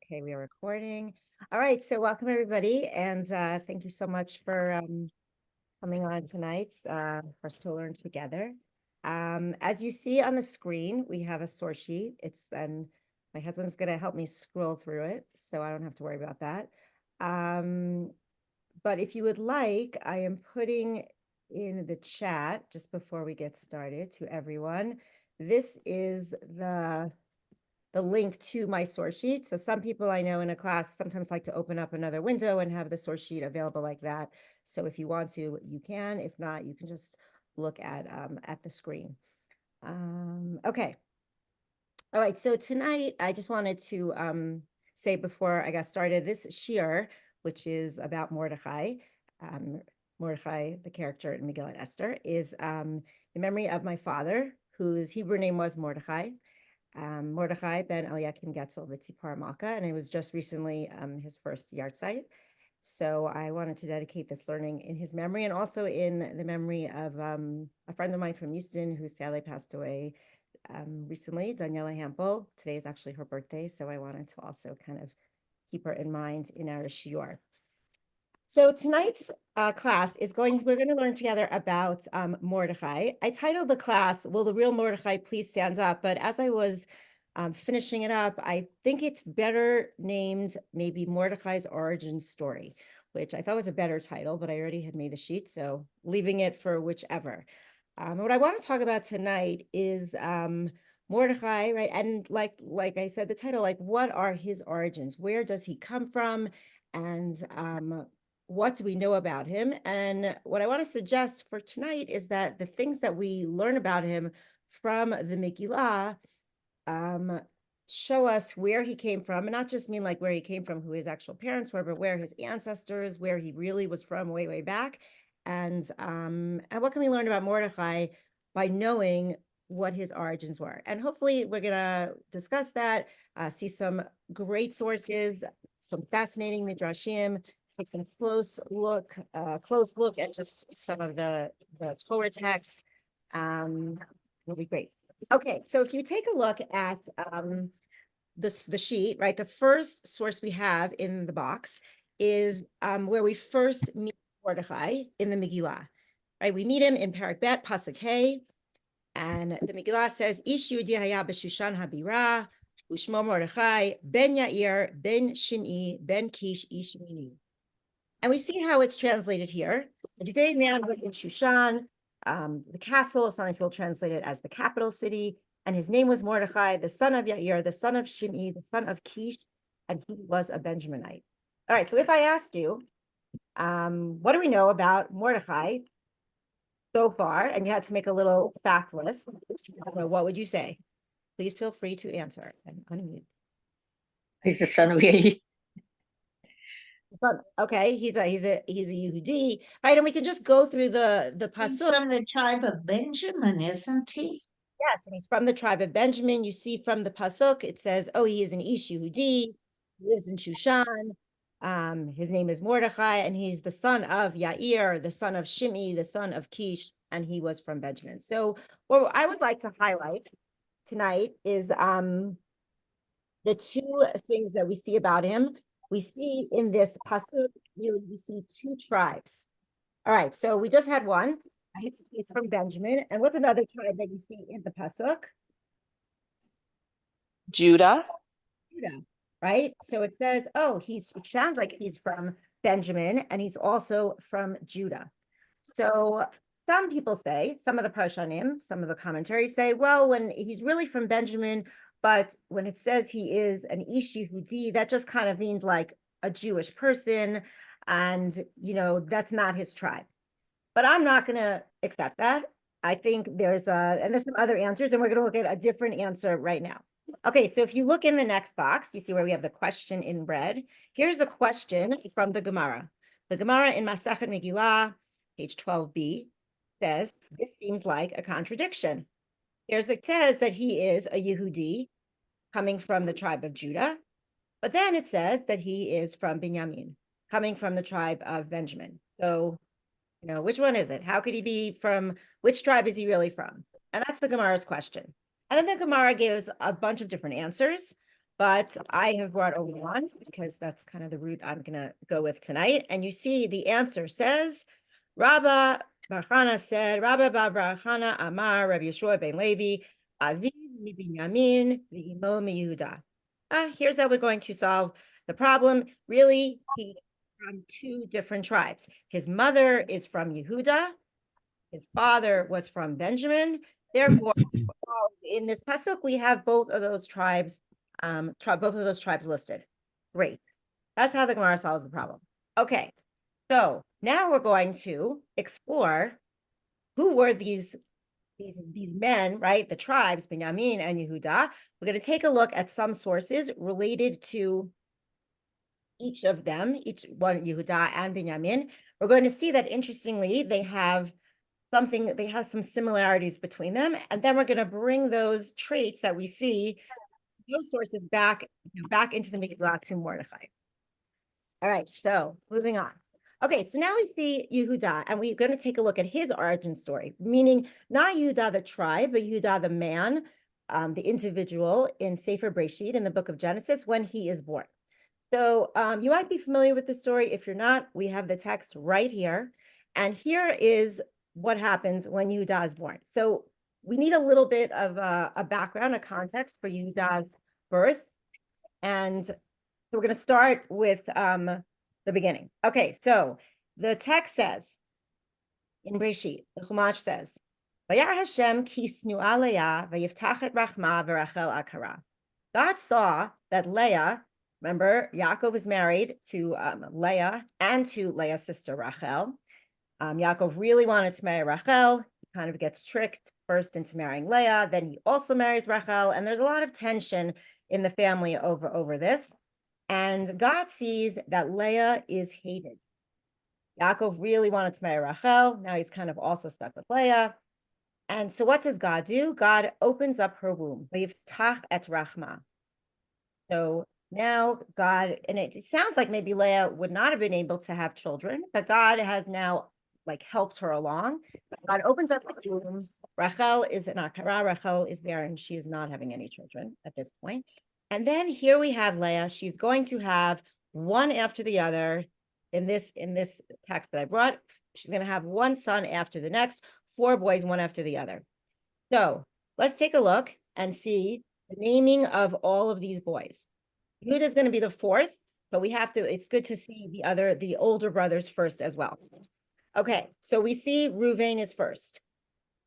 Okay, we are recording. All right, so welcome everybody, and thank you so much for coming on tonight for us to learn together. As you see on the screen, we have a source sheet. And my husband's going to help me scroll through it, so I don't have to worry about that. But if you would like, I am putting in the chat just before we get started to everyone. This is the link to my source sheet. So some people I know in a class sometimes like to open up another window and have the source sheet available like that. So if you want to, you can. If not, you can just look at the screen. Okay. All right. So tonight, I just wanted to say before I got started, this Shiur, which is about Mordechai, Mordechai, the character in Megillat Esther, is in memory of my father, whose Hebrew name was Mordechai. Mordechai ben Eliakim Getzel Vitzipar Malka, and it was just recently his first yahrzeit. So I wanted to dedicate this learning in his memory and also in the memory of a friend of mine from Houston who sadly passed away recently, Daniella Hampel. Today is actually her birthday, so I wanted to also kind of keep her in mind in our shiur. So tonight's class is we're going to learn together about Mordechai. I titled the class, Will the Real Mordechai Please Stand Up? But as I was finishing it up, I think it's better named maybe Mordechai's Origin Story, which I thought was a better title, but I already had made the sheet, so leaving it for whichever. What I want to talk about tonight is Mordechai, right? And like I said, the title, like what are his origins? Where does he come from? And what do we know about him? And what I want to suggest for tonight is that the things that we learn about him from the Megillah show us where he came from, and not just mean like where he came from, who his actual parents were, but where his ancestors, where he really was from way, way back. And what can we learn about Mordechai by knowing what his origins were? And hopefully we're going to discuss that, see some great sources, some fascinating midrashim, take some close look at just some of the Torah texts. Will be great. Okay, so if you take a look at the sheet, right, the first source we have in the box is where we first meet Mordechai in the Megillah, right? We meet him in Parak Bet, Pasuk Hey, and the Megillah says, Ish Yehudi haya b'Shushan habira, u'shmo Mordechai, ben Yair, ben Shim'i, ben Kish, ish Mini. And we see how it's translated here. A Judean man lived in Shushan, the castle. Sometimes we'll translate it as the capital city. And his name was Mordechai, the son of Yair, the son of Shim'i, the son of Kish, and he was a Benjaminite. All right, so if I asked you, what do we know about Mordechai so far? And you had to make a little fact list. What would you say? Please feel free to answer and unmute. He's the son of Yehuda. Okay, he's a Yehudi, right? And we can just go through the pasuk. He's from the tribe of Benjamin, isn't he? Yes, and he's from the tribe of Benjamin. You see from the pasuk, it says, "Oh, he is an Ish Yehudi. He lives in Shushan. His name is Mordechai, and he's the son of Yair, the son of Shim'i, the son of Kish, and he was from Benjamin." So, what I would like to highlight tonight is the two things that we see about him. We see in this pasuk, really, we see two tribes. All right, so we just had one. He's from Benjamin. And what's another tribe that you see in the pasuk? Judah. Judah, right? So it says, oh, it sounds like he's from Benjamin, and he's also from Judah. So some people say, some of the Parshanim, some of the commentaries say, well, when he's really from Benjamin, but when it says he is an Ish Yehudi, that just kind of means like a Jewish person, and that's not his tribe. But I'm not going to accept that. I think there's some other answers, and we're going to look at a different answer right now. Okay, so if you look in the next box, you see where we have the question in red. Here's a question from the Gemara. The Gemara in Masachet Megillah, page 12b, says, this seems like a contradiction. It says that he is a Yehudi coming from the tribe of Judah, but then it says that he is from Binyamin, coming from the tribe of Benjamin. So, which one is it? How could he be from, which tribe is he really from? And that's the Gemara's question. And then the Gemara gives a bunch of different answers. but I have brought over one because that's kind of the route I'm gonna go with tonight. And you see the answer says, Rabba Barchana said, Rabba Bar Barchana Amar Rabbi Yeshua ben Levi, Aviv mi Binyamin, v'imo mi Yehuda. Here's how we're going to solve the problem. Really, he from two different tribes. His mother is from Yehuda. His father was from Benjamin. Therefore, in this pasuk, we have both of those tribes, both of those tribes listed. Great. That's how the Gemara solves the problem. Okay, so now we're going to explore who were these men, right? The tribes, Binyamin and Yehuda. We're going to take a look at some sources related to each of them, each one, Yehuda and Binyamin. We're going to see that interestingly, they have some similarities between them. And then we're going to bring those traits that we see, those sources back into the Mikvah to Mordechai. All right, so moving on. Okay, so now we see Yehuda, and we're going to take a look at his origin story, meaning not Yehuda the tribe, but Yehuda the man, the individual in Sefer Breshit in the book of Genesis when he is born. So you might be familiar with the story. If you're not, we have the text right here. And here is what happens when Yehuda is born. So we need a little bit of a background, a context for Yehuda's birth. And so we're going to start with the beginning. Okay, so the text says in Breshit, the Chumash says, Vayar Hashem ki snua Leah vayiftach et rachma v'Rachel akara. God saw that Leah, remember, Yaakov was married to Leah and to Leah's sister Rachel. Yaakov really wanted to marry Rachel. He kind of gets tricked first into marrying Leah, then he also marries Rachel, and there's a lot of tension in the family over this. And God sees that Leah is hated. Yaakov really wanted to marry Rachel. Now he's kind of also stuck with Leah. And so what does God do? God opens up her womb. Vayiftach et rachma. So now God, and it sounds like maybe Leah would not have been able to have children, but God has now helped her along. God opens up the womb. Rachel is an akara. Rachel is barren. She is not having any children at this point. And then here we have Leah. She's going to have one after the other. In this text that I brought, she's going to have one son after the next, 4 boys, one after the other. So let's take a look and see the naming of all of these boys. Yehuda is going to be the 4th, but it's good to see the older brothers first as well. Okay, so we see Reuven is first.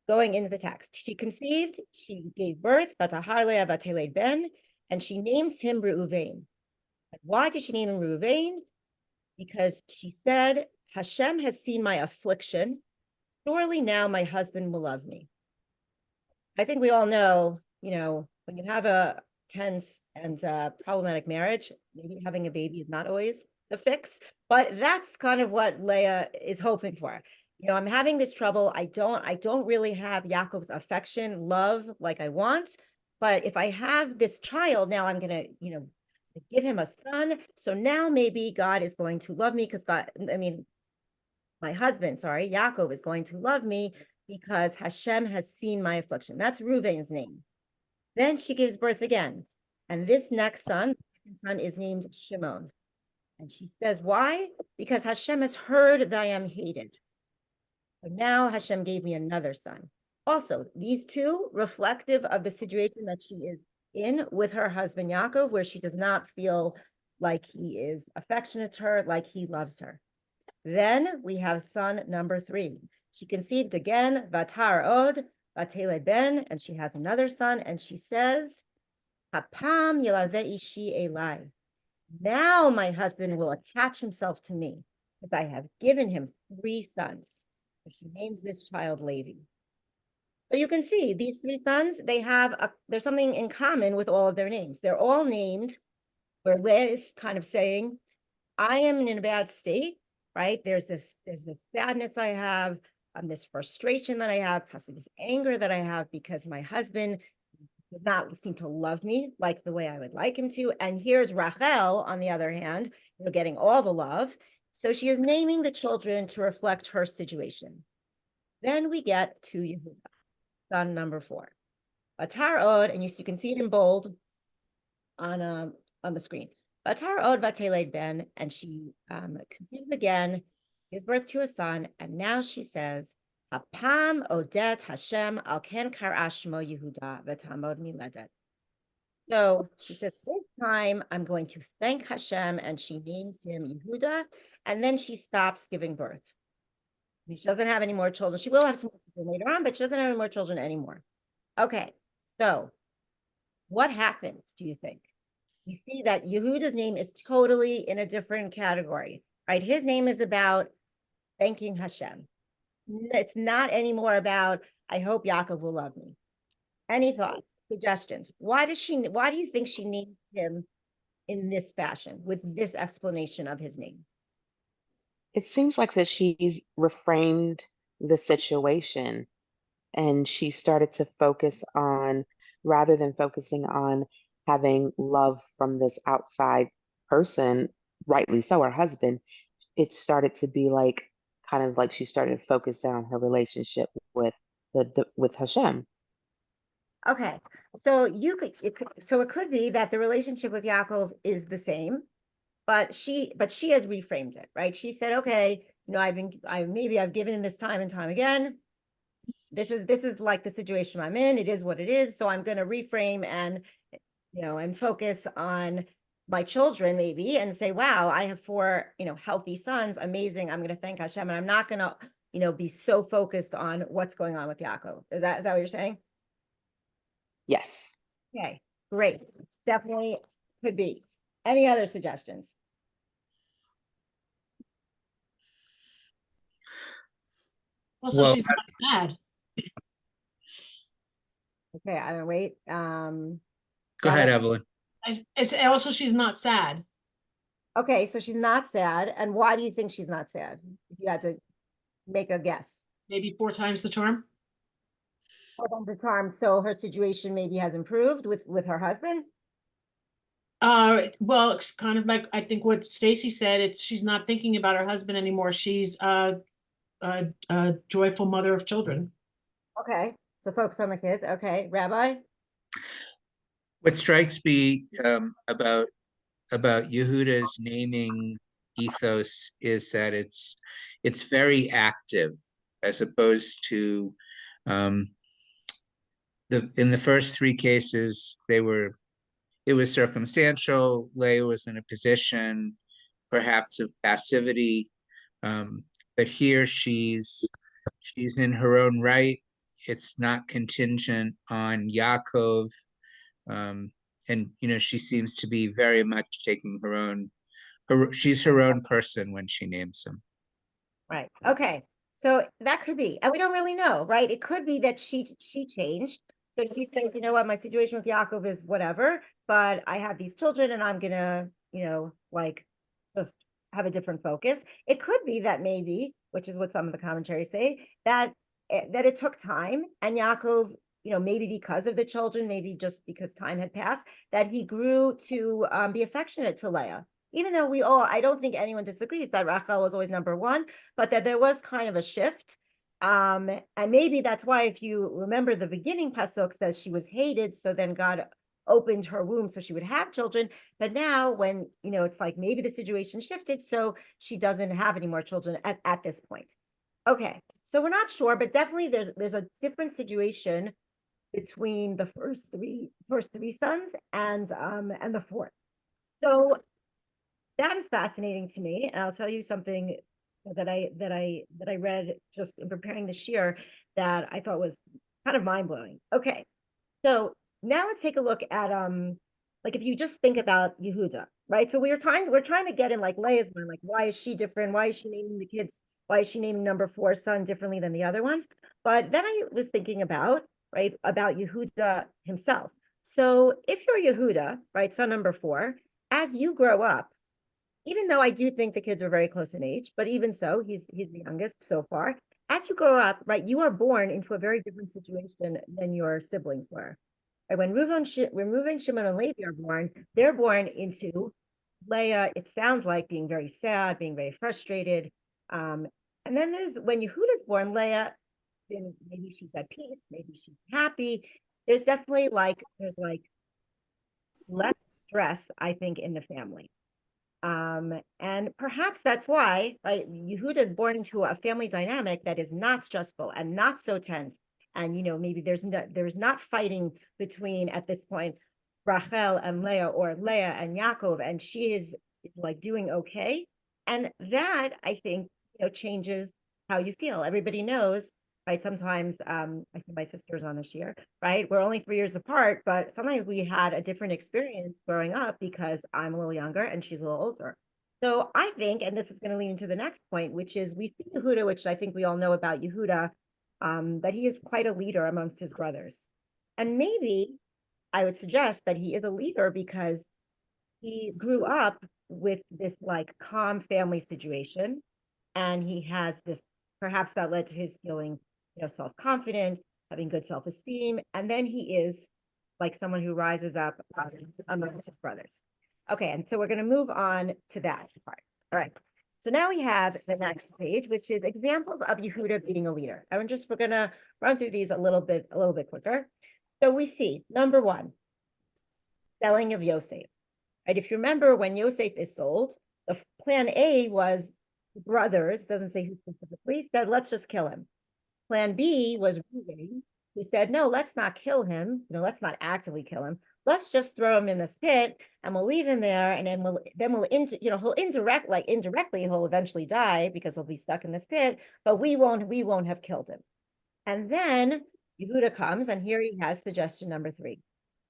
Going into the text, she conceived, she gave birth, Batahar Leah Bateled Ben, and she names him Reuven. Why did she name him Reuven? Because she said, Hashem has seen my affliction. Surely now my husband will love me. I think we all know, when you have a tense and problematic marriage, maybe having a baby is not always the fix, but that's kind of what Leah is hoping for. I'm having this trouble. I don't really have Yaakov's affection, love like I want, but if I have this child, now I'm going to, give him a son. So now maybe God is going to love me because my husband, Yaakov is going to love me because Hashem has seen my affliction. That's Reuven's name. Then she gives birth again. And this next son is named Shimon. And she says, why? Because Hashem has heard that I am hated. So now Hashem gave me another son. Also, these two reflective of the situation that she is in with her husband Yaakov, where she does not feel like he is affectionate to her, like he loves her. Then we have son number 3. She conceived again, Vatar Od, Vatele Ben, and she has another son, and she says, Hapam Yelaveh Ishi Elai. Now my husband will attach himself to me, because I have given him 3 sons. And she names this child Levi. So you can see these 3 sons, there's something in common with all of their names. They're all named where Leah is kind of saying, I am in a bad state, right? There's this sadness I have, this frustration that I have, possibly this anger that I have because my husband does not seem to love me like the way I would like him to. And here's Rachel, on the other hand, getting all the love. So she is naming the children to reflect her situation. Then we get to Yehuda, son number 4. Atar Od, and you can see it in bold. on the screen. Batar od vateled ben, and she conceives again, gives birth to a son, and now she says, Hapam odet Hashem al ken karashmo Yehuda v'tamod miledet. So she says, this time I'm going to thank Hashem, and she names him Yehuda, and then she stops giving birth. She doesn't have any more children. She will have some children later on, but she doesn't have any more children anymore. Okay, so what happened, do you think? You see that Yehuda's name is totally in a different category, right? His name is about thanking Hashem. It's not anymore about, I hope Yaakov will love me. Any thoughts, suggestions? Why do you think she named him in this fashion, with this explanation of his name? It seems like that she's reframed the situation and she started to focus on, rather than focusing on having love from this outside person, rightly so, her husband, it started to be like kind of like she started to focus on her relationship with with Hashem. Okay, so it could be that the relationship with Yaakov is the same, but she has reframed it, right? She said, okay, maybe I've given him this time and time again. This is like the situation I'm in. It is what it is. So I'm going to reframe and focus on my children maybe, and say, wow, I have 4, healthy sons. Amazing. I'm going to thank Hashem, and I'm not going to, be so focused on what's going on with Yaakov. Is that what you're saying? Yes. Okay, great. Definitely could be. Any other suggestions? Also, Well, she's not sad. Okay, I don't wait. Go ahead, Evelyn. It's also she's not sad. Okay, so she's not sad. And why do you think she's not sad? If you had to make a guess. Maybe 4 times the charm. The charm, so her situation maybe has improved with her husband. Well, it's kind of like I think what Stacy said. It's she's not thinking about her husband anymore. She's a joyful mother of children. Okay, so focus on the kids. Okay, Rabbi. What strikes me about Yehuda's naming ethos is that it's very active, as opposed to in the first 3 cases it was circumstantial. Leah was in a position perhaps of passivity, but here she's in her own right. It's not contingent on Yaakov. And she seems to be very much taking she's her own person when she names him. Right. Okay. So that could be, and we don't really know, right? It could be that she changed. So she said, you know what, my situation with Yaakov is whatever, but I have these children and I'm gonna, like just have a different focus. It could be that maybe, which is what some of the commentaries say, that it took time, and Yaakov, maybe because of the children, maybe just because time had passed, that he grew to be affectionate to Leah. Even though I don't think anyone disagrees that Rachel was always number one, but that there was kind of a shift. And maybe that's why, if you remember, the beginning pasuk says she was hated, so then God opened her womb so she would have children. But now when, it's like maybe the situation shifted, so she doesn't have any more children at this point. Okay, so we're not sure, but definitely there's a different situation between the first three sons and the fourth. So that is fascinating to me, and I'll tell you something that I read just in preparing the shiur that I thought was kind of mind-blowing. Okay, so now let's take a look at like if you just think about Yehuda, right? So we're trying to get in like Leah's mind, like why is she different? Why is she naming the kids? Why is she naming number 4 son differently than the other ones? But then I was thinking about Yehuda himself. So if you're Yehuda, right, son number 4, as you grow up, even though I do think the kids were very close in age, but even so, he's the youngest so far. As you grow up, right, you are born into a very different situation than your siblings were. Right? When Reuven, Shimon, and Levi are born, they're born into Leah, it sounds like, being very sad, being very frustrated. And then there's when Yehuda's born, Leah, then maybe she's at peace, maybe she's happy. There's definitely there's less stress, I think, in the family. And perhaps that's why, right, Yehuda is born into a family dynamic that is not stressful and not so tense. And, maybe there's not fighting between, at this point, Rachel and Leah, or Leah and Yaakov, and she is like doing okay. And that, I think, changes how you feel. Everybody knows, right? Sometimes, I see my sister's on this year, right? We're only 3 years apart, but sometimes we had a different experience growing up because I'm a little younger and she's a little older. So I think, and this is going to lead into the next point, which is we see Yehuda, which I think we all know about Yehuda, that he is quite a leader amongst his brothers. And maybe I would suggest that he is a leader because he grew up with this like calm family situation, and he has this, perhaps that led to his feeling, self-confident, having good self-esteem, and then he is like someone who rises up amongst his brothers. Okay, and so we're going to move on to that part. All right. So now we have the next page, which is examples of Yehuda being a leader. We're going to run through these a little bit quicker. So we see number one, selling of Yosef. Right? If you remember, when Yosef is sold, the plan A was brothers, doesn't say who specifically, said, let's just kill him. Plan B was Reuben, who said, no, let's not kill him. Let's not actively kill him. Let's just throw him in this pit and we'll leave him there. And then he'll indirectly, he'll eventually die because he'll be stuck in this pit, but we won't have killed him. And then Yehuda comes, and here he has suggestion number 3,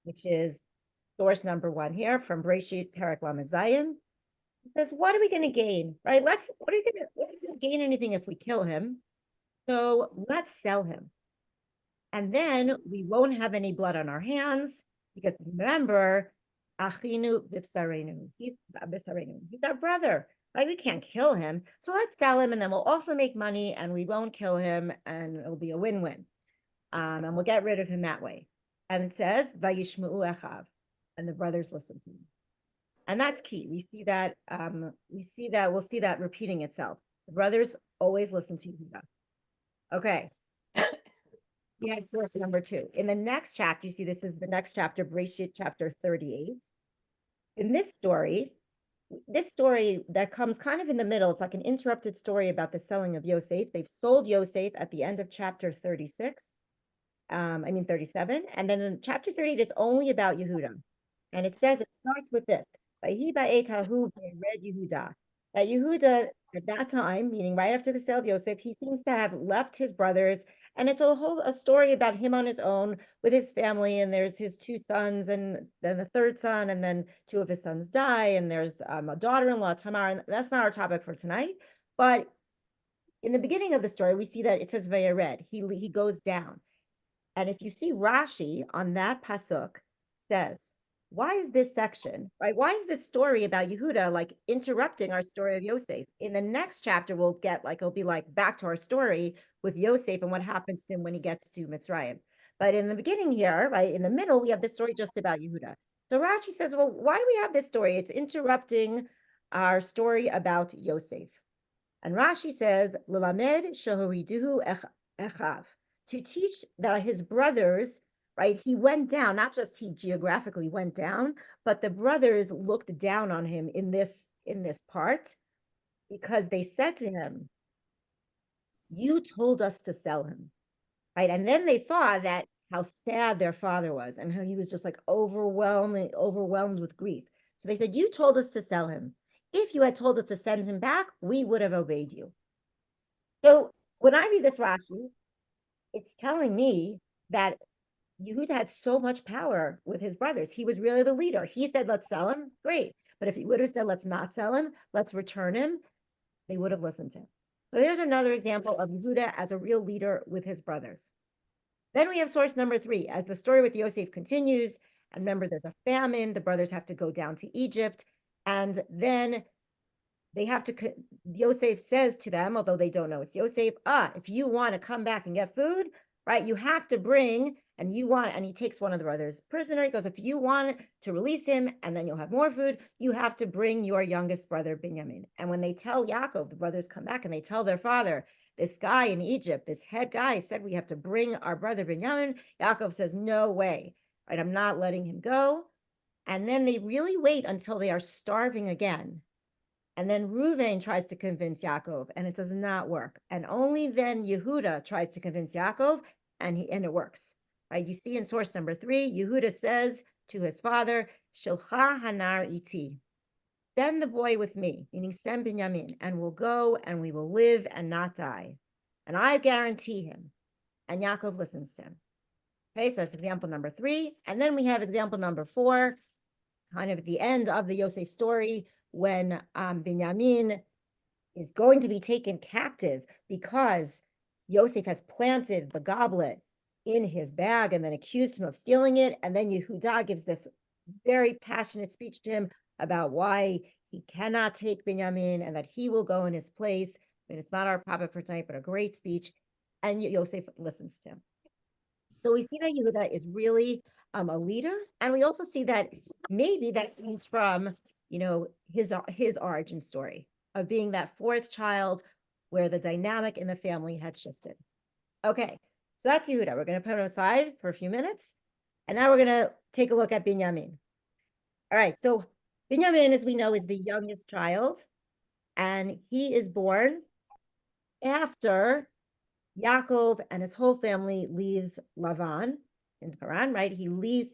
which is source number 1 here from Breshit Perek Lamed Zayin. He says, what are we going to gain, right? What are we going to gain anything if we kill him? So let's sell him. And then we won't have any blood on our hands, because remember, Achinu Vipsarenu. He's our brother, right? We can't kill him. So let's sell him, and then we'll also make money, and we won't kill him, and it'll be a win-win. And we'll get rid of him that way. And it says, Vayishma'u Echav, and the brothers listen to him. And that's key. We'll see that repeating itself. The brothers always listen to Yehuda. Okay. We had source number 2. In the next chapter, you see this is the next chapter, Breshit chapter 38. In this story that comes kind of in the middle, it's like an interrupted story about the selling of Yosef. They've sold Yosef at the end of chapter 36. 37. And then in chapter 38 is only about Yehuda. And it says, it starts with this. Yehuda. That Yehuda, at that time, meaning right after the sale of Yosef, he seems to have left his brothers. And it's a story about him on his own with his family. And there's his 2 sons, and then the 3rd son, and then 2 of his sons die. And there's a daughter-in-law, Tamar. And that's not our topic for tonight. But in the beginning of the story, we see that it says Vayared. He goes down. And if you see Rashi on that pasuk says, why is this section, right? Why is this story about Yehuda like interrupting our story of Yosef? In the next chapter, it'll be like back to our story with Yosef and what happens to him when he gets to Mitzrayim. But in the beginning here, right, in the middle, we have the story just about Yehuda. So Rashi says, well, why do we have this story? It's interrupting our story about Yosef. And Rashi says, L'lamed shehoriduhu echav, to teach that his brothers, right, he went down, not just he geographically went down, but the brothers looked down on him in this part, because they said to him, you told us to sell him, right? And then they saw that how sad their father was and how he was just like overwhelmed with grief. So they said, you told us to sell him. If you had told us to send him back, we would have obeyed you. So when I read this Rashi, it's telling me that Yehuda had so much power with his brothers. He was really the leader. He said, let's sell him. Great. But if he would have said, let's not sell him, let's return him, they would have listened to him. So here's another example of Yehuda as a real leader with his brothers. Then we have source number 3. As the story with Yosef continues, and remember, there's a famine. The brothers have to go down to Egypt. And then they have to, Yosef says to them, although they don't know it's Yosef, if you want to come back and get food, right, you have to bring, and he takes one of the brothers prisoner. He goes, if you want to release him and then you'll have more food, you have to bring your youngest brother, Binyamin. And when they tell Yaakov, the brothers come back and they tell their father, this guy in Egypt, this head guy said we have to bring our brother Binyamin. Yaakov says, no way, right, I'm not letting him go. And then they really wait until they are starving again. And then Reuven tries to convince Yaakov, and it does not work. And only then Yehuda tries to convince Yaakov, and it works. Right? You see in source number 3, Yehuda says to his father, Shilcha hanar iti. Send the boy with me, meaning send Binyamin, and we'll go and we will live and not die. And I guarantee him. And Yaakov listens to him. Okay, so that's example number 3. And then we have example number 4, kind of at the end of the Yosef story, when Binyamin is going to be taken captive because Yosef has planted the goblet in his bag and then accused him of stealing it. And then Yehuda gives this very passionate speech to him about why he cannot take Binyamin and that he will go in his place. I mean, it's not our topic for tonight, but a great speech. And Yosef listens to him. So we see that Yehuda is really a leader. And we also see that maybe that comes from, his origin story of being that 4th child where the dynamic in the family had shifted. Okay, so that's Yehuda. We're going to put him aside for a few minutes. And now we're going to take a look at Binyamin. All right, so Binyamin, as we know, is the youngest child. And he is born after Yaakov and his whole family leaves Lavan in Haran, right? He leaves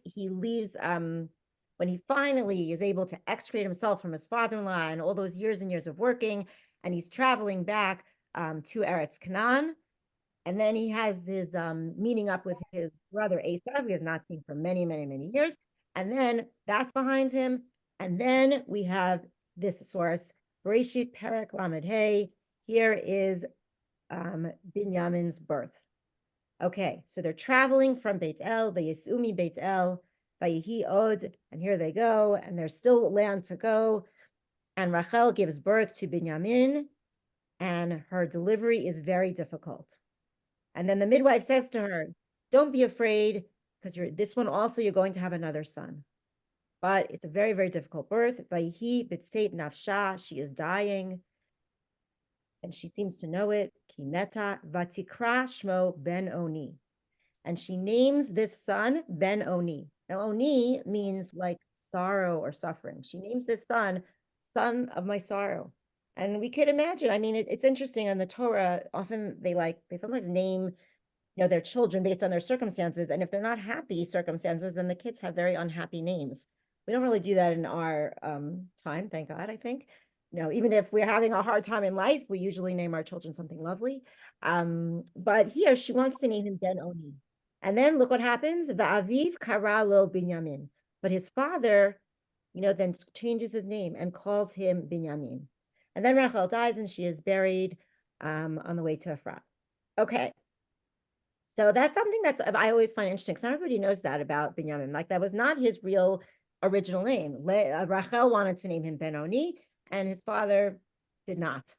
when he finally is able to extricate himself from his father-in-law and all those years and years of working, and he's traveling back to Eretz Canaan. And then he has this meeting up with his brother Esav, he has not seen for many, many, many years. And then that's behind him. And then we have this source, Bereshit Perek Lamed Hey. Here is Binyamin's birth. Okay, so they're traveling from Beit El, Vayisumi Beit El, Vayihi Od, and here they go, and there's still land to go. And Rachel gives birth to Binyamin, and her delivery is very difficult. And then the midwife says to her, don't be afraid, because this one also you're going to have another son. But it's a very, very difficult birth. Vayihi B'tzeit Nafsha, she is dying. And she seems to know it. Kineta Vatikra Shmo Ben Oni. And she names this son Ben Oni. Now, Oni means like sorrow or suffering. She names this son of my sorrow. And we could imagine, I mean, it's interesting in the Torah, often they sometimes name, their children based on their circumstances. And if they're not happy circumstances, then the kids have very unhappy names. We don't really do that in our time, thank God, I think. Even if we're having a hard time in life, we usually name our children something lovely. But here she wants to name him Ben Oni. And then look what happens. Va'aviv kara lo Binyamin. But his father, then changes his name and calls him Binyamin. And then Rachel dies and she is buried on the way to Ephrat. Okay. So that's something I always find interesting because not everybody knows that about Binyamin. Like that was not his real original name. Rachel wanted to name him Ben Oni, and his father did not.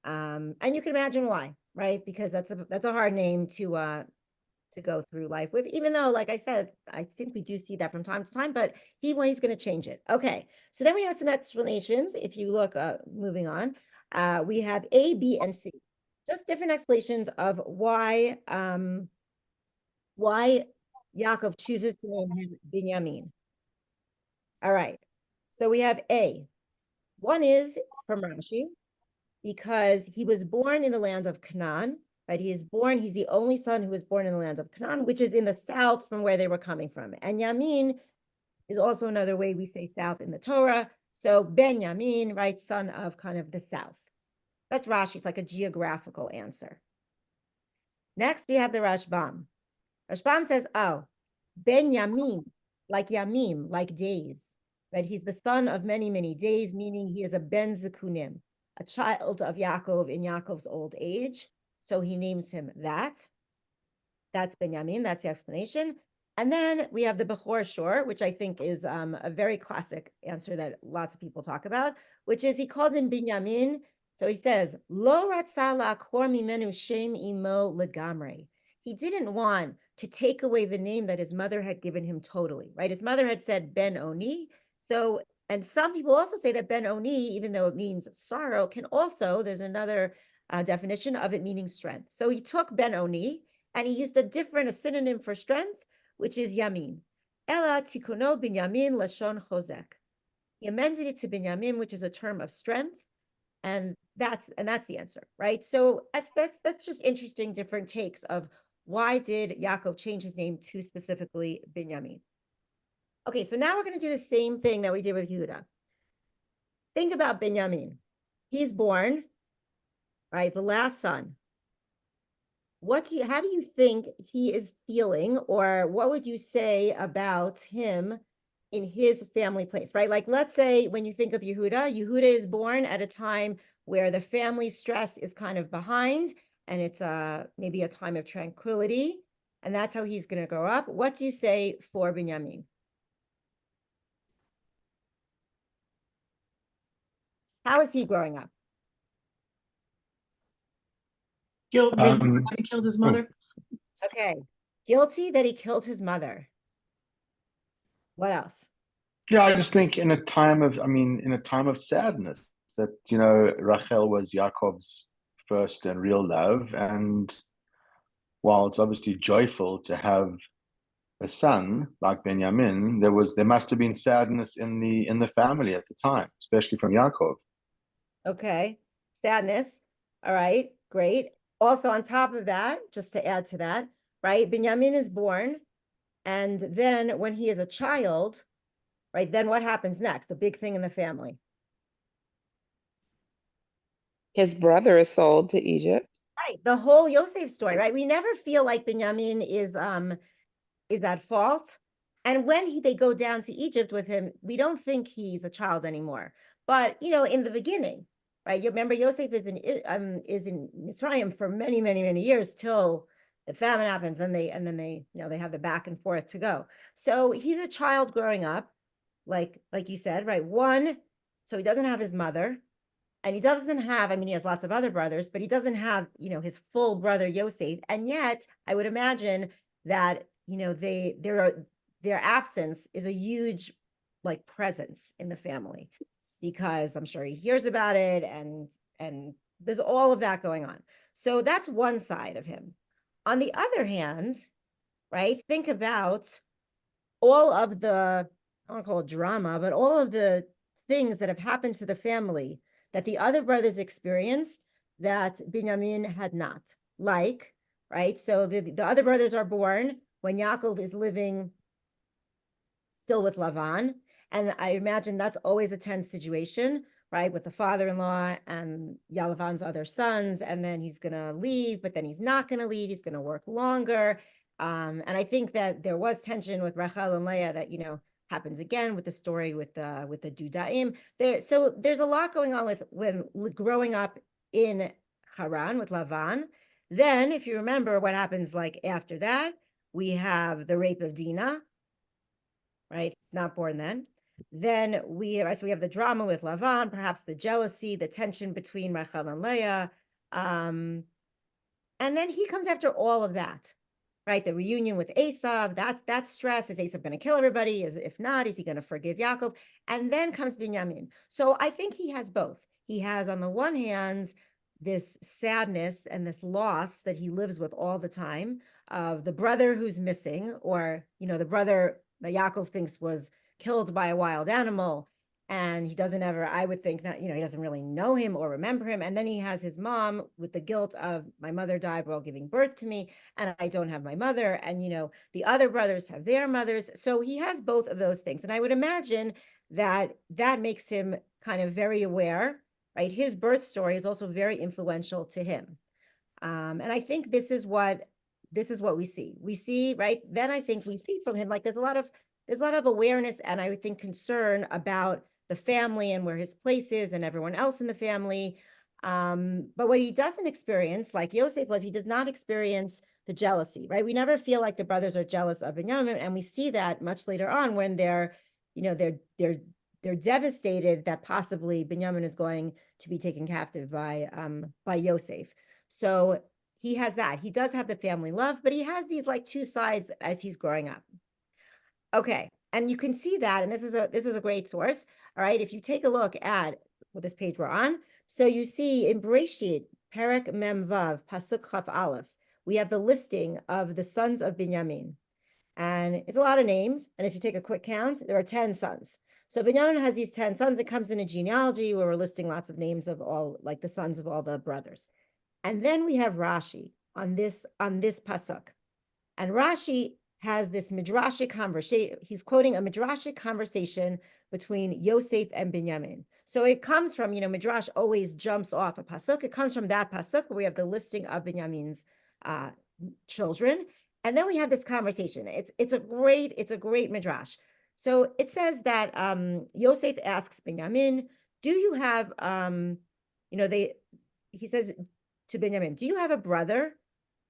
And you can imagine why, right? Because that's a hard name to go through life with, even though, like I said, I think we do see that from time to time, but he's going to change it. Okay, so then we have some explanations. If you look, moving on, we have A, B, and C. Just different explanations of why Yaakov chooses to name him Binyamin. All right, so we have A. One is from Rashi, because he was born in the land of Canaan, right? He's the only son who was born in the land of Canaan, which is in the south from where they were coming from. And Yamin is also another way we say south in the Torah. So Ben Yamin, right, son of kind of the south. That's Rashi. It's like a geographical answer. Next, we have the Rashbam. Rashbam says, oh, Ben Yamin, like Yamim, like days, right? He's the son of many, many days, meaning he is a Ben Zekunim, a child of Yaakov in Yaakov's old age. So he names him that. That's Binyamin. That's the explanation. And then we have the Bechor Shor, which I think is a very classic answer that lots of people talk about, which is he called him Binyamin. So he says, Lo ratza la'akor mimenu shem imo legamre. He didn't want to take away the name that his mother had given him totally, right? His mother had said Ben Oni. So, and some people also say that Ben Oni, even though it means sorrow, can also, there's another definition of it meaning strength. So he took Ben Oni and he used a synonym for strength, which is Yamin. Ela tikuno Binyamin lashon chozek. He amended it to Binyamin, which is a term of strength, and that's the answer, right? So that's just interesting, different takes of why did Yaakov change his name to specifically Binyamin. Okay, so now we're going to do the same thing that we did with Yehuda. Think about Binyamin. He's born, right? The last son. How do you think he is feeling, or what would you say about him in his family place, right? Like, let's say when you think of Yehuda is born at a time where the family stress is kind of behind, and it's maybe a time of tranquility, and that's how he's going to grow up. What do you say for Binyamin? How is he growing up? Guilty that he killed his mother. Okay, guilty that he killed his mother. What else? Yeah, I just think in a time of, in a time of sadness, that, Rachel was Yaakov's first and real love. And while it's obviously joyful to have a son like Benjamin, there must have been sadness in the family at the time, especially from Yaakov. Okay, sadness. All right, great. Also, on top of that, just to add to that, right, Binyamin is born, and then when he is a child, right, then what happens next? The big thing in the family. His brother is sold to Egypt. Right, the whole Yosef story, right? We never feel like Binyamin is at fault. And when they go down to Egypt with him, we don't think he's a child anymore. But, in the beginning, right? You remember Yosef is in Mitzrayim for many, many, many years till the famine happens, and then they they have the back and forth to go. So he's a child growing up, like you said, right? So he doesn't have his mother, and he doesn't have, he has lots of other brothers, but he doesn't have, his full brother Yosef. And yet, I would imagine that, their absence is a huge presence in the family, because I'm sure he hears about it, and there's all of that going on. So that's one side of him. On the other hand, right, think about all of the, I don't call it drama, but all of the things that have happened to the family that the other brothers experienced that Binyamin had not. Like, right, so the other brothers are born when Yaakov is living still with Lavan. And I imagine that's always a tense situation, right, with the father-in-law and Lavan's other sons. And then he's going to leave, but then he's not going to leave. He's going to work longer. And I think that there was tension with Rachel and Leah that, happens again with the story with the Dudaim. So there's a lot going on with when growing up in Haran with Lavan. Then, if you remember what happens after that, we have the rape of Dinah, right? It's not born then. Then we have the drama with Lavan, perhaps the jealousy, the tension between Rachel and Leah. And then he comes after all of that, right? The reunion with Esav, that stress. Is Esav going to kill everybody? If not, is he going to forgive Yaakov? And then comes Binyamin. So I think he has both. He has, on the one hand, this sadness and this loss that he lives with all the time of the brother who's missing, or, the brother that Yaakov thinks was killed by a wild animal. And he doesn't ever, I would think, not, he doesn't really know him or remember him. And then he has his mom with the guilt of, my mother died while giving birth to me, and I don't have my mother. And, the other brothers have their mothers. So he has both of those things. And I would imagine that makes him kind of very aware, right? His birth story is also very influential to him. And I think this is what we see. We see, right? Then I think we see from him, there's a lot of awareness, and I would think concern about the family and where his place is and everyone else in the family. But what he doesn't experience, like Yosef was, he does not experience the jealousy, right? We never feel like the brothers are jealous of Binyamin, and we see that much later on when they're devastated that possibly Binyamin is going to be taken captive by Yosef. So he has that. He does have the family love, but he has these two sides as he's growing up. Okay, and you can see that, and this is a great source. All right, if you take a look at this page we're on, so you see in Bereshit, Perek Mem Vav, Pasuk Chaf Aleph, we have the listing of the sons of Binyamin. And it's a lot of names. And if you take a quick count, there are 10 sons. So Binyamin has these 10 sons. It comes in a genealogy where we're listing lots of names of all, like the sons of all the brothers. And then we have Rashi on this pasuk. And Rashi has this midrashic conversation. He's quoting a midrashic conversation between Yosef and Binyamin. So it comes from, midrash always jumps off a pasuk. It comes from that pasuk where we have the listing of Binyamin's children. And then we have this conversation. It's a great midrash. So it says that Yosef asks Binyamin, do you have he says to Binyamin, do you have a brother,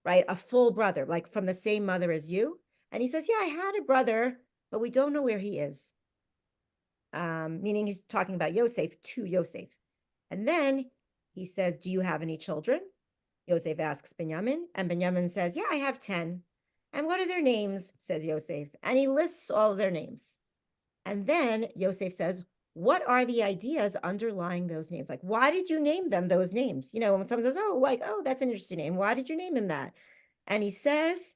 right? A full brother, like from the same mother as you? And he says, yeah, I had a brother, but we don't know where he is. Meaning he's talking about Yosef to Yosef. And then he says, do you have any children? Yosef asks Binyamin, and Binyamin says, yeah, I have 10. And what are their names? Says Yosef. And he lists all of their names. And then Yosef says, what are the ideas underlying those names? Like, why did you name them those names? When someone says, oh, that's an interesting name. Why did you name him that? And he says,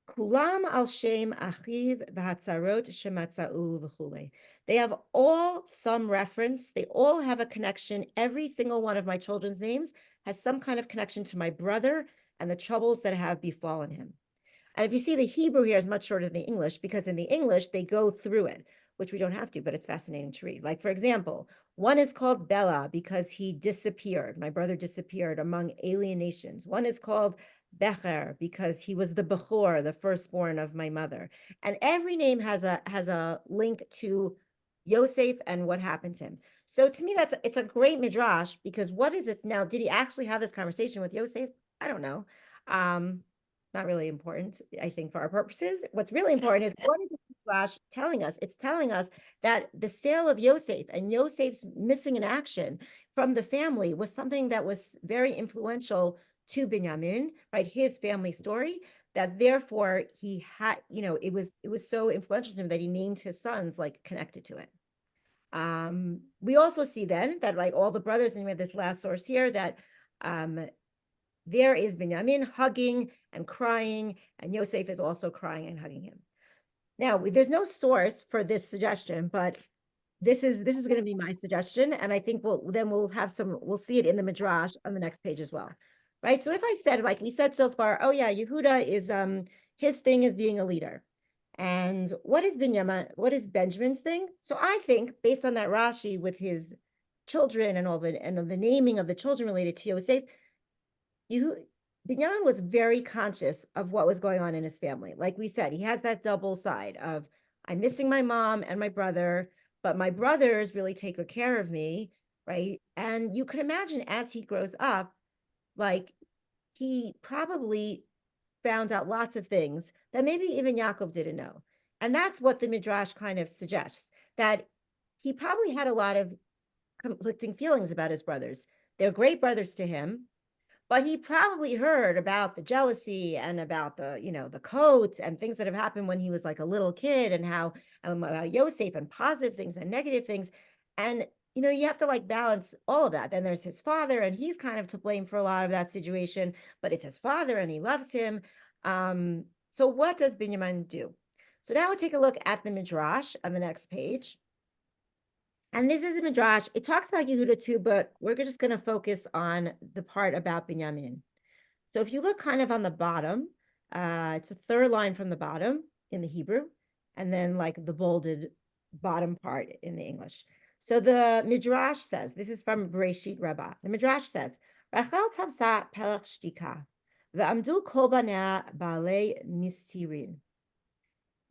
Kulam al shem achiv v'hatzarot shematzau v'chule. They have all some reference. They all have a connection. Every single one of my children's names has some kind of connection to my brother and the troubles that have befallen him. And if you see, the Hebrew here is much shorter than the English, because in the English, they go through it, which we don't have to, but it's fascinating to read. Like, for example, one is called Bela because he disappeared. My brother disappeared among alien nations. One is called Becher because he was the Bechor, the firstborn of my mother. And every name has a link to Yosef and what happened to him. So to me, it's a great midrash, because what is this now? Did he actually have this conversation with Yosef? I don't know. Not really important, I think, for our purposes. What's really important is, what is the midrash telling us? It's telling us that the sale of Yosef and Yosef's missing in action from the family was something that was very influential to Binyamin, right? His family story, that therefore he had, it was so influential to him that he named his sons like connected to it. We also see then that, like, all the brothers, and we have this last source here, that there is Binyamin hugging and crying, and Yosef is also crying and hugging him. Now, there's no source for this suggestion, but this is going to be my suggestion, and I think we'll see it in the midrash on the next page as well, right? So if I said, like we said so far, oh yeah, Yehuda is his thing is being a leader, and what is Benjamin's thing? So I think, based on that Rashi with his children and all the naming of the children related to Yosef, Binyamin was very conscious of what was going on in his family. Like we said, he has that double side of, I'm missing my mom and my brother, but my brothers really take good care of me, right? And you could imagine, as he grows up, like, he probably found out lots of things that maybe even Yaakov didn't know. And that's what the Midrash kind of suggests, that he probably had a lot of conflicting feelings about his brothers. They're great brothers to him, but he probably heard about the jealousy and about the coats and things that have happened when he was like a little kid, and how about Yosef, and positive things and negative things. And, you have to like balance all of that. Then there's his father, and he's kind of to blame for a lot of that situation, but it's his father and he loves him. So what does Binyamin do? So now we'll take a look at the Midrash on the next page. And this is a Midrash. It talks about Yehuda too, but we're just going to focus on the part about Binyamin. So if you look kind of on the bottom, it's a third line from the bottom in the Hebrew, and then like the bolded bottom part in the English. So the Midrash says, this is from Bereshit Rabbah. The Midrash says, Rachel tabsa pelach shtika, ve'amdu kol banea baalei mistirin.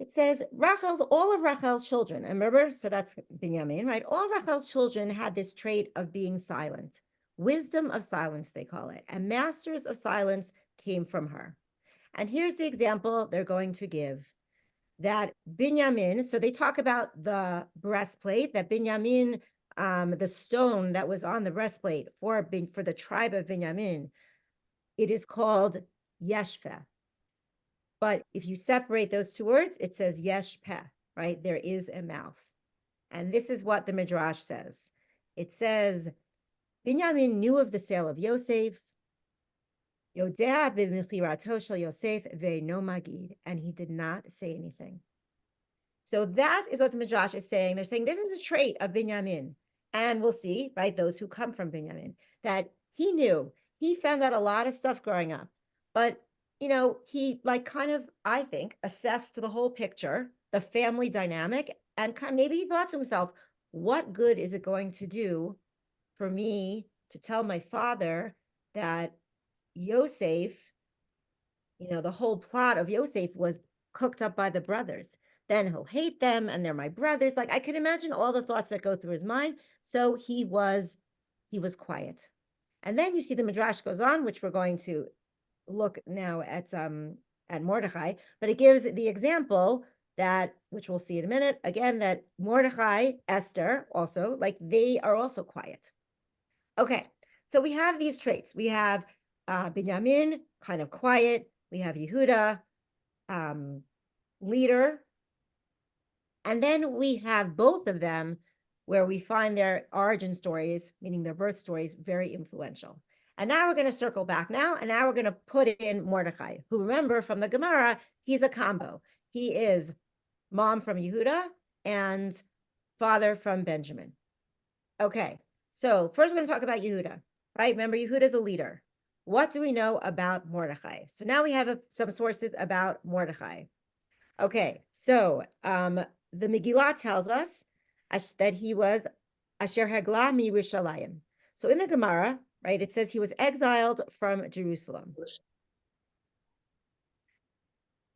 It says all of Rachel's children, and remember, so that's Binyamin, right? All of Rachel's children had this trait of being silent. Wisdom of silence, they call it. And masters of silence came from her. And here's the example they're going to give. That Binyamin, so they talk about the breastplate, that Binyamin, the stone that was on the breastplate for the tribe of Binyamin, it is called Yeshpeh. But if you separate those two words, it says Yeshpeh, right? There is a mouth. And this is what the Midrash says. It says, Binyamin knew of the sale of Yosef. Yodea b'mechirato shel Yosef ve'no magid, and he did not say anything. So that is what the Midrash is saying. They're saying this is a trait of Binyamin. And we'll see, right, those who come from Binyamin, that he knew, he found out a lot of stuff growing up. But, he like kind of, I think, assessed the whole picture, the family dynamic, and maybe he thought to himself, what good is it going to do for me to tell my father that Yosef, the whole plot of Yosef was cooked up by the brothers? Then he'll hate them and they're my brothers. Like I can imagine all the thoughts that go through his mind. So he was quiet. And then you see the Midrash goes on, which we're going to look now at Mordechai, but it gives the example that, which we'll see in a minute, again, that Mordechai, Esther also, like they are also quiet. Okay, so we have these traits. We have Binyamin, kind of quiet. We have Yehuda, leader. And then we have both of them where we find their origin stories, meaning their birth stories, very influential. And now we're going to circle back now, and now we're going to put in Mordechai, who, remember from the Gemara, he's a combo. He is mom from Yehuda and father from Benjamin. Okay, so first we're going to talk about Yehuda, right? Remember, Yehuda is a leader. What do we know about Mordechai? So now we have some sources about Mordechai. Okay, so the Megillah tells us that he was Asher Hagla miYerushalayim. So in the Gemara, right, it says he was exiled from Jerusalem.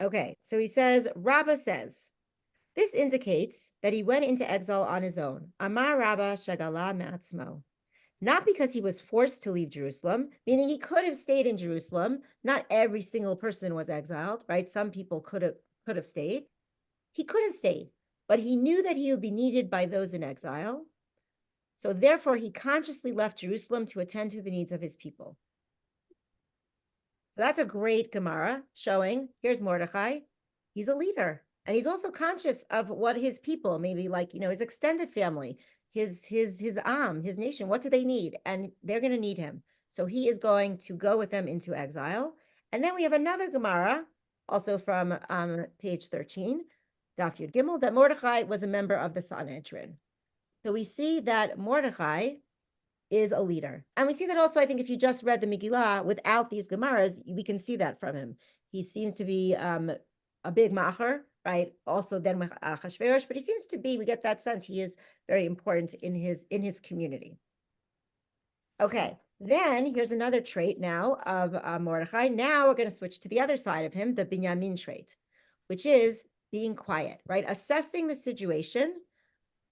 Okay, so he says, Rabbah says, this indicates that he went into exile on his own. Amar Rabbah Shagala Ma'atzmo. Not because he was forced to leave Jerusalem, meaning he could have stayed in Jerusalem. Not every single person was exiled, right? Some people could have stayed. He could have stayed, but he knew that he would be needed by those in exile. So therefore, he consciously left Jerusalem to attend to the needs of his people. So that's a great Gemara showing, here's Mordechai. He's a leader. And he's also conscious of what his people, maybe like, his extended family, his his nation, what do they need? And they're going to need him. So he is going to go with them into exile. And then we have another Gemara, also from page 13, Daf Yud Gimel, that Mordechai was a member of the Sanhedrin. So we see that Mordechai is a leader. And we see that also, I think, if you just read the Megillah without these Gemaras, we can see that from him. He seems to be a big macher, right? Also then with Achashverosh, but he seems to be, we get that sense he is very important in his community. Okay, then here's another trait now of Mordechai. Now we're going to switch to the other side of him, the Binyamin trait, which is being quiet, right? Assessing the situation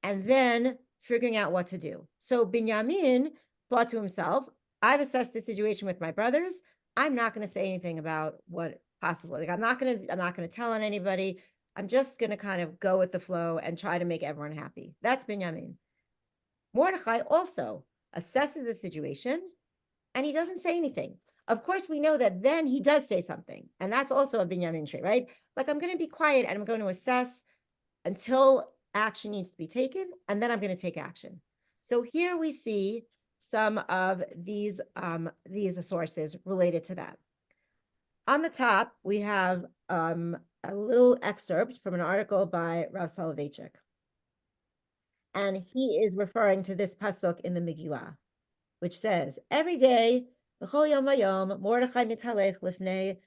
and then figuring out what to do. So Binyamin thought to himself, I've assessed the situation with my brothers. I'm not going to say anything about what possible. Like I'm not going to tell on anybody. I'm just going to kind of go with the flow and try to make everyone happy. That's Binyamin. Mordechai also assesses the situation and he doesn't say anything. Of course, we know that then he does say something. And that's also a Binyamin trait, right? Like I'm going to be quiet and I'm going to assess until action needs to be taken, and then I'm going to take action. So here we see some of these sources related to that. On the top, we have a little excerpt from an article by Rav Soloveitchik. And he is referring to this pasuk in the Megillah, which says, every day, Mordechai mitalech lifnei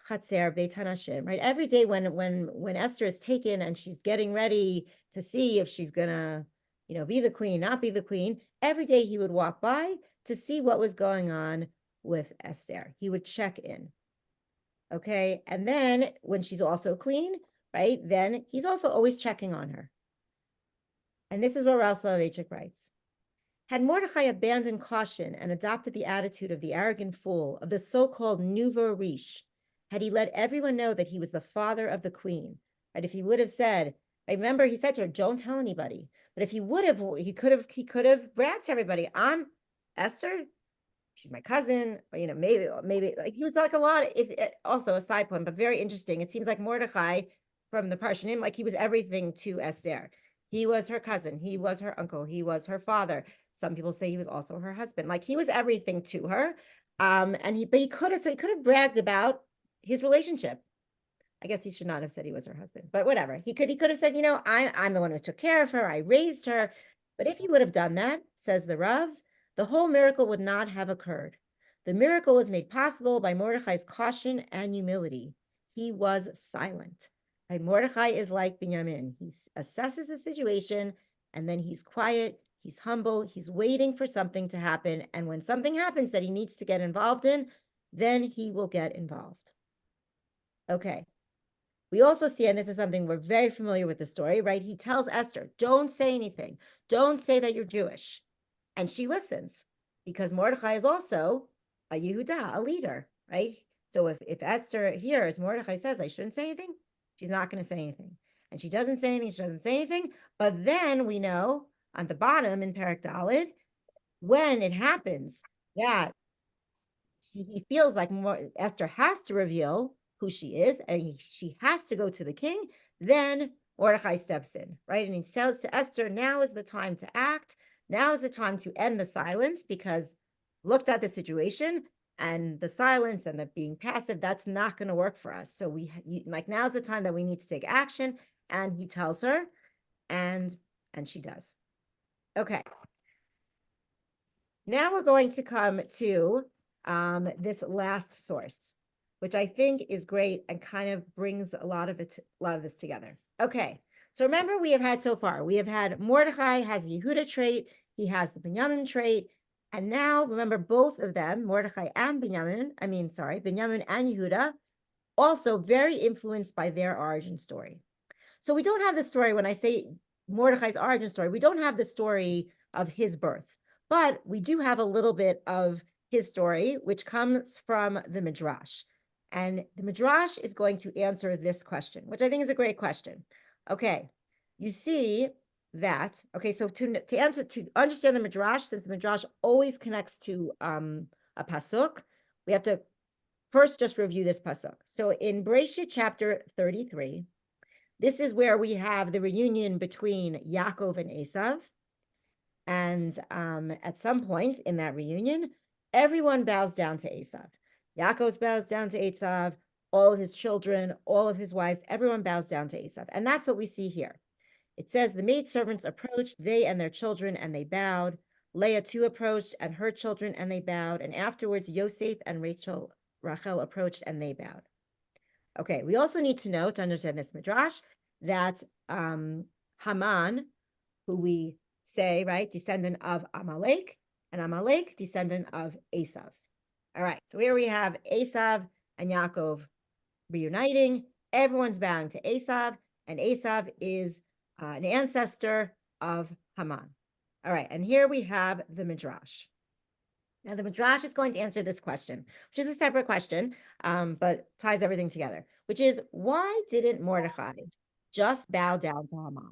Chatzer Beit Hanashim, right? Every day when Esther is taken and she's getting ready to see if she's gonna, be the queen, not be the queen, every day he would walk by to see what was going on with Esther. He would check in. Okay, and then when she's also queen, right? Then he's also always checking on her. And this is what Rav Soloveitchik writes. Had Mordechai abandoned caution and adopted the attitude of the arrogant fool, of the so-called nouveau riche, had he let everyone know that he was the father of the queen, right? If he would have said, I remember he said to her, don't tell anybody. But if he would have, he could have bragged to everybody, I'm Esther, she's my cousin, or, maybe like he was like a lot, also a side point, but very interesting. It seems like Mordechai from the Parshanim, like he was everything to Esther. He was her cousin, he was her uncle, he was her father. Some people say he was also her husband. Like he was everything to her. But he could have bragged about his relationship. I guess he should not have said he was her husband, but whatever. He could have said, I'm the one who took care of her. I raised her. But if he would have done that, says the Rav, the whole miracle would not have occurred. The miracle was made possible by Mordechai's caution and humility. He was silent. Right? Mordechai is like Binyamin. He assesses the situation and then he's quiet. He's humble. He's waiting for something to happen. And when something happens that he needs to get involved in, then he will get involved. Okay. We also see, and this is something we're very familiar with the story, right? He tells Esther, don't say anything. Don't say that you're Jewish. And she listens because Mordechai is also a Yehuda, a leader, right? So if Esther hears Mordechai says, I shouldn't say anything, she's not going to say anything. And she doesn't say anything, she doesn't say anything. But then we know on the bottom in Perek Daled, when it happens that he feels like Esther has to reveal who she is, and she has to go to the king, then Mordechai steps in, right? And he says to Esther, now is the time to act. Now is the time to end the silence, because looked at the situation and the silence and the being passive, that's not going to work for us. So now's the time that we need to take action. And he tells her, and she does. Okay. Now we're going to come to this last source, which I think is great and kind of brings a lot of this together. Okay, so remember we have had so far, we have had Mordechai has the Yehuda trait, he has the Binyamin trait, and now remember both of them, Mordechai and Binyamin and Yehuda, also very influenced by their origin story. So we don't have the story, when I say Mordechai's origin story, we don't have the story of his birth, but we do have a little bit of his story, which comes from the Midrash. And the Midrash is going to answer this question, which I think is a great question. Okay, you see that, okay, so to understand the Midrash, since the Midrash always connects to a pasuk, we have to first just review this pasuk. So in Bereshit chapter 33, this is where we have the reunion between Yaakov and Esav. And at some point in that reunion, everyone bows down to Esav. Yaakov bows down to Esav, all of his children, all of his wives, everyone bows down to Esav. And that's what we see here. It says, the maidservants approached, they and their children, and they bowed. Leah too approached, and her children, and they bowed. And afterwards, Yosef and Rachel approached, and they bowed. Okay, we also need to know, to understand this Midrash, that Haman, who we say, right, descendant of Amalek, and Amalek, descendant of Esav. All right, so here we have Esav and Yaakov reuniting. Everyone's bowing to Esav, and Esav is an ancestor of Haman. All right, and here we have the Midrash. Now, the Midrash is going to answer this question, which is a separate question, but ties everything together, which is, why didn't Mordechai just bow down to Haman,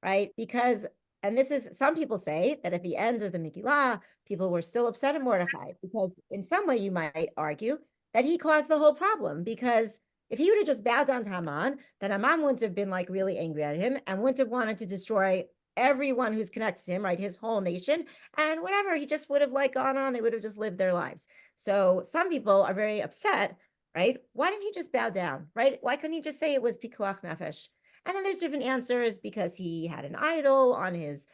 right? Because, and this is, some people say that at the end of the Megillah, people were still upset at Mordechai, because in some way you might argue that he caused the whole problem, because if he would have just bowed down to Haman, then Haman wouldn't have been like really angry at him and wouldn't have wanted to destroy everyone who's connected to him, right? His whole nation and whatever, he just would have like gone on, they would have just lived their lives. So some people are very upset, right? Why didn't he just bow down, right? Why couldn't he just say it was pikuach nefesh? And then there's different answers, because he had an idol on his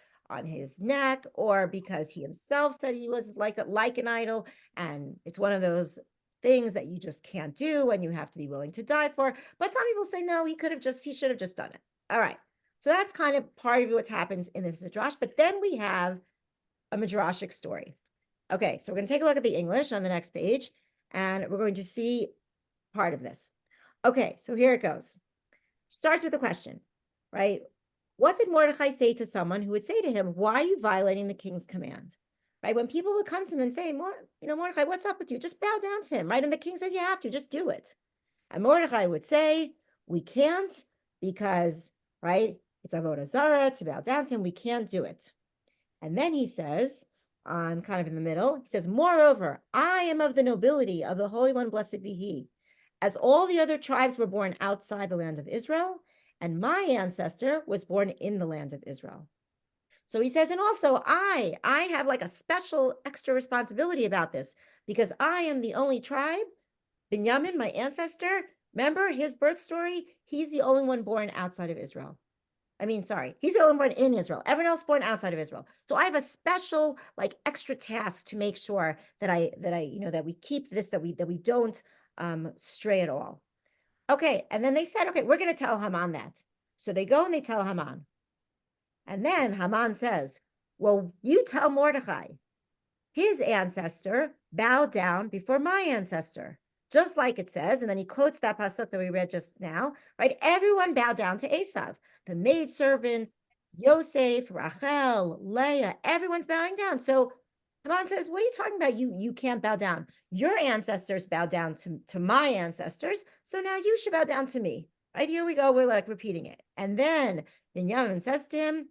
neck, or because he himself said he was like an idol. And it's one of those things that you just can't do and you have to be willing to die for. But some people say, no, he should have just done it. All right. So that's kind of part of what happens in this Midrash. But then we have a Midrashic story. Okay, so we're going to take a look at the English on the next page, and we're going to see part of this. Okay, so here it goes. Starts with a question, right? What did Mordechai say to someone who would say to him, why are you violating the king's command? Right? When people would come to him and say, Mordechai, what's up with you? Just bow down to him, right? And the king says, you have to, just do it. And Mordechai would say, we can't, because, right, it's avodah zarah to bow down to him. We can't do it. And then he says, on kind of in the middle, he says, moreover, I am of the nobility of the Holy One, blessed be he. As all the other tribes were born outside the land of Israel, and my ancestor was born in the land of Israel. So he says, and also I have like a special extra responsibility about this because I am the only tribe, Binyamin, my ancestor, remember his birth story? He's the only one born outside of Israel. I mean, sorry, he's the only one in Israel. Everyone else born outside of Israel. So I have a special, like, extra task to make sure that that we keep this, that we don't stray at all. Okay, and then they said, okay, we're going to tell Haman that. So they go and they tell Haman. And then Haman says, well, you tell Mordechai, his ancestor bowed down before my ancestor, just like it says. And then he quotes that pasuk that we read just now, right? Everyone bowed down to Esav, the maidservants, Yosef, Rachel, Leah, everyone's bowing down. So Haman says, what are you talking about? You can't bow down. Your ancestors bowed down to my ancestors. So now you should bow down to me. Right, here we go. We're like repeating it. And then Binyamin says to him,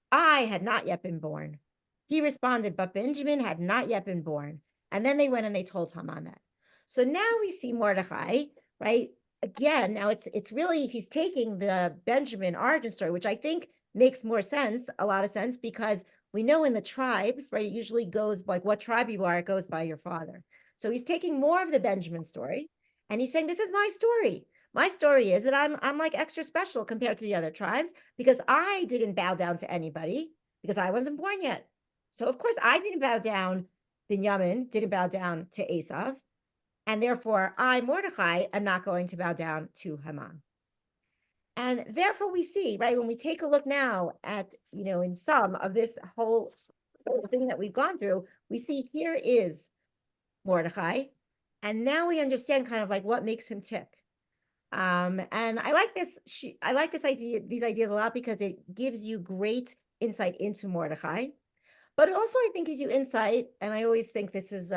I had not yet been born. He responded, but Benjamin had not yet been born. And then they went and they told Haman that. So now we see Mordechai, right? Again, now it's really, he's taking the Benjamin origin story, which I think makes more sense, a lot of sense, because we know in the tribes, right, it usually goes like what tribe you are, it goes by your father. So he's taking more of the Benjamin story and he's saying, this is my story. My story is that I'm like extra special compared to the other tribes because I didn't bow down to anybody because I wasn't born yet. So of course I didn't bow down, Binyamin didn't bow down to Esav, and therefore I, Mordechai, am not going to bow down to Haman. And therefore we see, right, when we take a look now at, in some of this whole thing that we've gone through, we see here is Mordechai, and now we understand kind of like what makes him tick. And I like this. I like these ideas a lot because it gives you great insight into Mordechai, but also I think gives you insight. And I always think this is,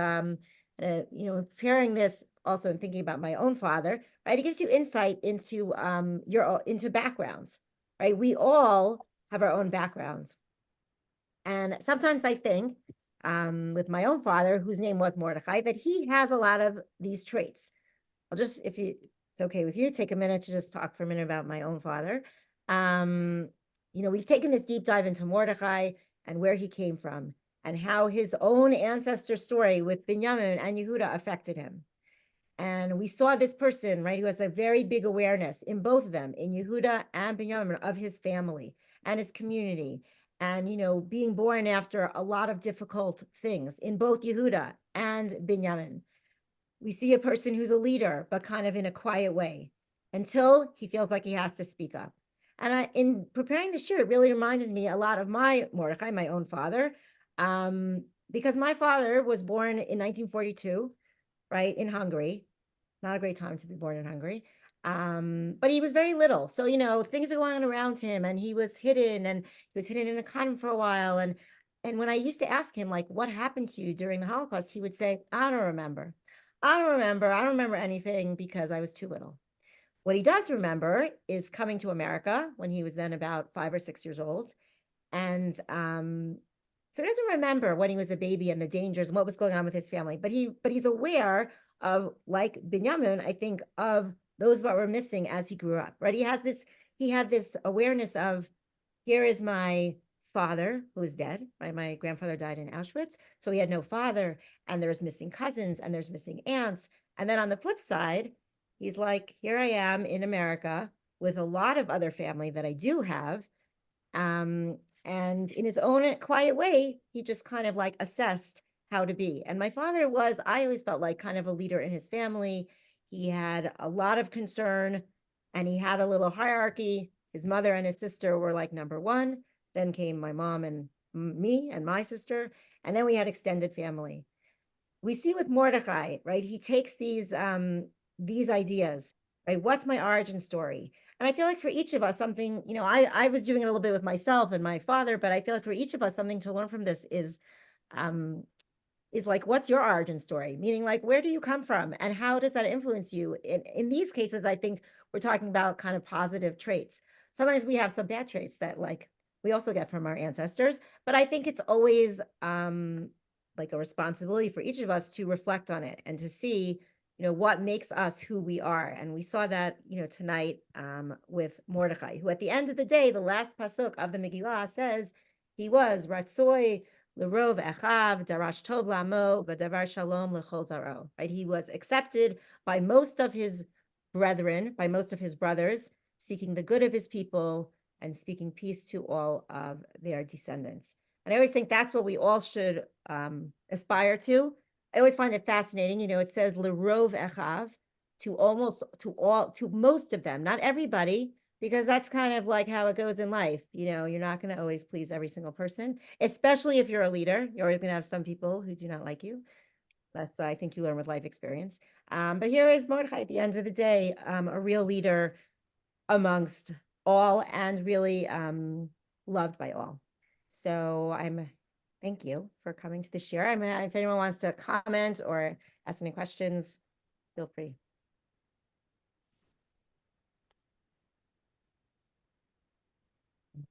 preparing this also and thinking about my own father, right? It gives you insight into into backgrounds, right? We all have our own backgrounds, and sometimes I think, with my own father, whose name was Mordechai, that he has a lot of these traits. I'll just, if it's okay with you, take a minute to just talk for a minute about my own father. We've taken this deep dive into Mordechai and where he came from and how his own ancestor story with Binyamin and Yehuda affected him. And we saw this person, right, who has a very big awareness in both of them, in Yehuda and Binyamin, of his family and his community. And, being born after a lot of difficult things in both Yehuda and Binyamin. We see a person who's a leader, but kind of in a quiet way until he feels like he has to speak up. And in preparing the shiur, it really reminded me a lot of my Mordechai, my own father, because my father was born in 1942, right, in Hungary. Not a great time to be born in Hungary. But he was very little. So, things are going on around him and he was hidden in a convent for a while. And when I used to ask him, like, what happened to you during the Holocaust, he would say, I don't remember. I don't remember anything because I was too little. What he does remember is coming to America when he was then about 5 or 6 years old. And so he doesn't remember when he was a baby and the dangers and what was going on with his family, but he's aware of, like Binyamin, I think, of those that were missing as he grew up, right? He had this awareness of, here is my father who is dead, right? My grandfather died in Auschwitz, so he had no father, and there's missing cousins and there's missing aunts. And then on the flip side, he's like, here I am in America with a lot of other family that I do have. And in his own quiet way, he just kind of like assessed how to be. And my father was, I always felt like kind of a leader in his family. He had a lot of concern and he had a little hierarchy. His mother and his sister were like number one. Then came my mom and me and my sister. And then we had extended family. We see with Mordechai, right? He takes these ideas, right? What's my origin story? And I feel like for each of us, something, I was doing it a little bit with myself and my father, but I feel like for each of us, something to learn from this is like, what's your origin story? Meaning, like, where do you come from and how does that influence you? In these cases, I think we're talking about kind of positive traits. Sometimes we have some bad traits that, like, we also get from our ancestors, but I think it's always like a responsibility for each of us to reflect on it and to see, what makes us who we are. And we saw that, tonight with Mordechai, who at the end of the day, the last pasuk of the Megillah says, he was Ratzoi L'rov Echav Darash Tov Lamo V'Davar Shalom L'Chol Zaro. Right, he was accepted by most of his brethren, by most of his brothers, seeking the good of his people and speaking peace to all of their descendants. And I always think that's what we all should aspire to. I always find it fascinating. It says L'rov Echav, to most of them, not everybody, because that's kind of like how it goes in life. You're not going to always please every single person, especially if you're a leader. You're always going to have some people who do not like you. That's, I think, you learn with life experience. But here is Mordechai at the end of the day, a real leader amongst all and really loved by all. So thank you for coming to the Shiur. If anyone wants to comment or ask any questions, feel free.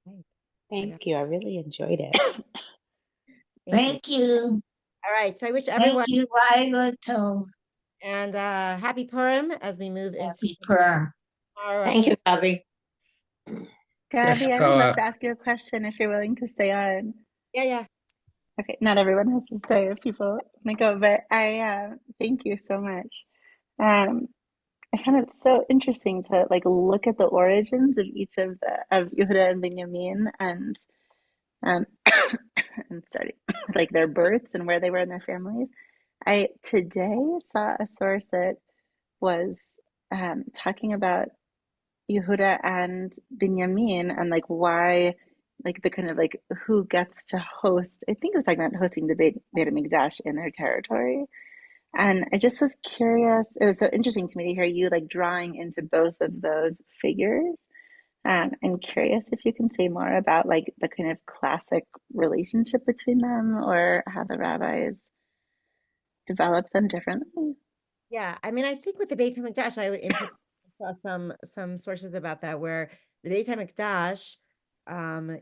Okay. Thank you. I really enjoyed it. Thank you. All right. So I wish everyone Thank you, Lila Tov. and happy Purim as we move into Happy Purim. our Thank you, Gabby. Gabby, I would love to Koach. ask you a question if you're willing to stay on. yeah. Okay, not everyone has to stay if people want to go, but I thank you so much. I found it so interesting to look at the origins of each of Yehuda and Binyamin and and starting with their births and where they were in their families. I today saw a source that was talking about Yehuda and Binyamin and why the kind of who gets to host. I think it was talking about hosting the Beit HaMikdash in their territory. And I just was curious. It was so interesting to me to hear you drawing into both of those figures. I'm curious if you can say more about the kind of classic relationship between them or how the rabbis developed them differently. Yeah, I think with the Beit HaMikdash, in particular saw some sources about that where the Beit HaMikdash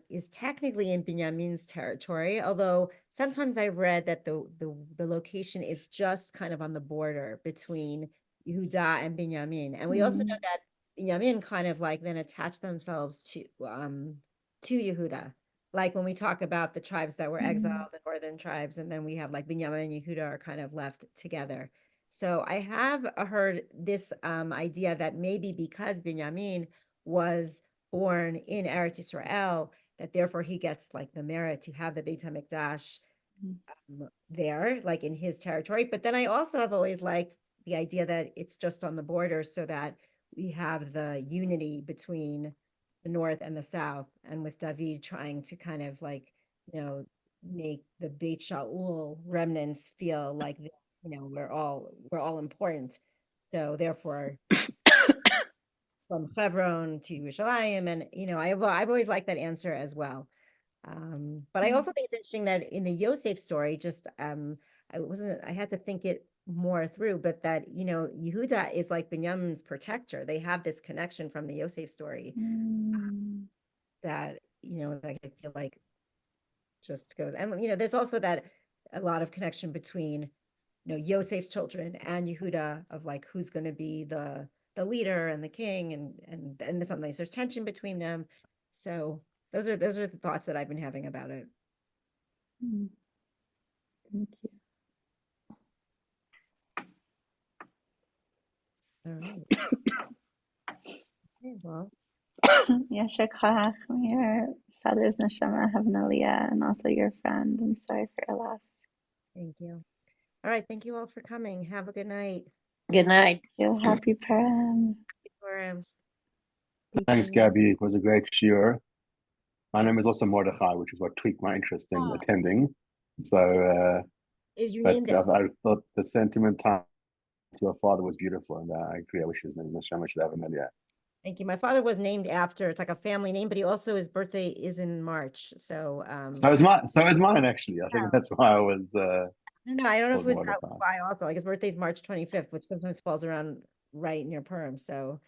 is technically in Binyamin's territory, although sometimes I've read that the location is just kind of on the border between Yehuda and Binyamin, and we also know that Binyamin kind of then attached themselves to Yehuda. Like when we talk about the tribes that were exiled, the northern tribes, and then we have Binyamin and Yehuda are kind of left together. So I have heard this idea that maybe because Binyamin was born in Eretz Israel, that therefore he gets the merit to have the Beit HaMikdash there, in his territory. But then I also have always liked the idea that it's just on the border so that we have the unity between the north and the south, and with David trying to kind of make the Beit Shaul remnants feel like we're all important. So therefore from Hebron to Yerushalayim, and I've always liked that answer as well. But I also think it's interesting that in the Yosef story, just I had to think it more through, but that Yehuda is Binyamin's protector. They have this connection from the Yosef story that I feel just goes, and there's also that a lot of connection between Yosef's children and Yehuda of who's going to be the leader and the king, and sometimes there's tension between them. So those are the thoughts that I've been having about it. Thank you. All right. Okay, well, Yasher Koach, may your father's neshama have an aliyah, and also your friend. I'm sorry for your loss. thank you. All right, thank you all for coming. Have a good night. Good night. Feel happy Purim. Thanks, Gabby. It was a great shiur. My name is also Mordechai, which is what tweaked my interest in attending. So, Is your but name I thought the sentiment to your father was beautiful, and I agree. I wish his name Neshama should have a million. Thank you. My father was named after, it's like a family name, but his birthday is in March. So So is mine actually. I think that's why I was I don't know if it was that Mordechai. why also. His birthday is March 25th, which sometimes falls around right near Purim. So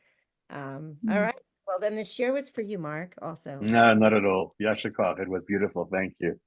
all right. Well, then the shiur was for you, Mark, also. No, not at all. Yasher Koach. It was beautiful. Thank you.